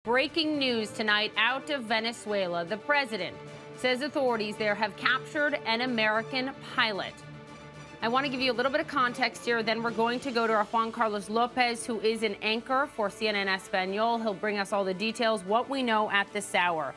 Breaking news tonight out of Venezuela. The president says authorities there have captured an American pilot. I want to give you a little bit of context here. Then we're going to go to our Juan Carlos Lopez, who is an anchor for CNN Espanol. He'll bring us all the details, what we know at this hour.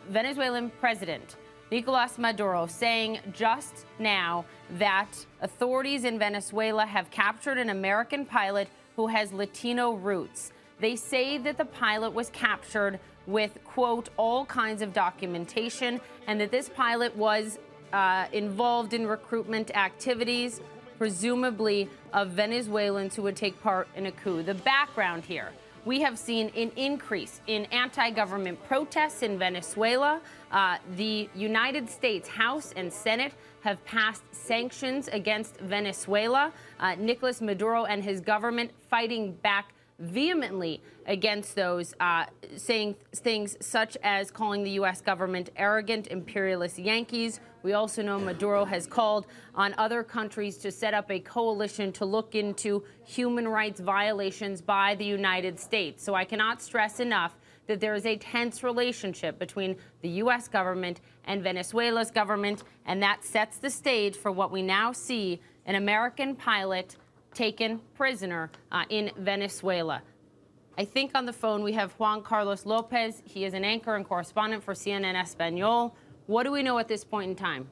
Venezuelan President Nicolas Maduro saying just now that authorities in Venezuela have captured an American pilot who has Latino roots. They say that the pilot was captured with, quote, all kinds of documentation, and that this pilot was involved in recruitment activities, presumably of Venezuelans who would take part in a coup. The background here: we have seen an increase in anti-government protests in Venezuela. The United States House and Senate have passed sanctions against Venezuela. Nicolas Maduro and his government fighting back vehemently against those, saying things such as calling the U.S. government arrogant, imperialist Yankees. We also know Maduro has called on other countries to set up a coalition to look into human rights violations by the United States. So I cannot stress enough that there is a tense relationship between the U.S. government and Venezuela's government, and that sets the stage for what we now see: an American pilot taken prisoner in Venezuela. I think on the phone we have Juan Carlos Lopez. He is an anchor and correspondent for CNN Espanol. What do we know at this point in time?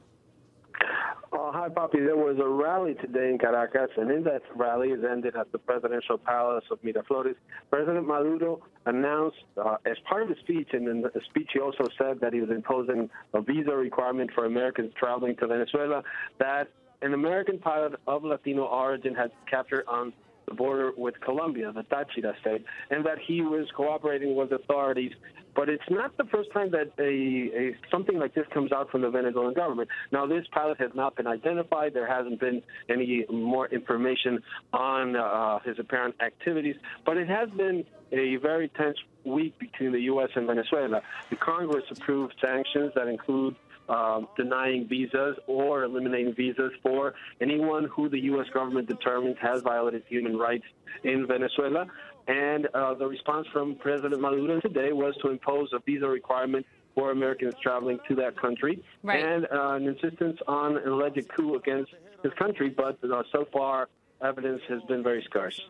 Hi, Papi. There was a rally today in Caracas, and in that rally, it ended at the presidential palace of Miraflores. President Maduro announced, as part of his speech, and in the speech he also said that he was imposing a visa requirement for Americans traveling to Venezuela, that an American pilot of Latino origin had captured on the border with Colombia, the Táchira state, and that he was cooperating with authorities. But it's not the first time that something like this comes out from the Venezuelan government. Now, this pilot has not been identified. There hasn't been any more information on his apparent activities. But it has been a very tense week between the U.S. and Venezuela. The Congress approved sanctions that include denying visas or eliminating visas for anyone who the U.S. government determines has violated human rights in Venezuela. And the response from President Maduro today was to impose a visa requirement for Americans traveling to that country, right, and an insistence on an alleged coup against his country. But so far, evidence has been very scarce.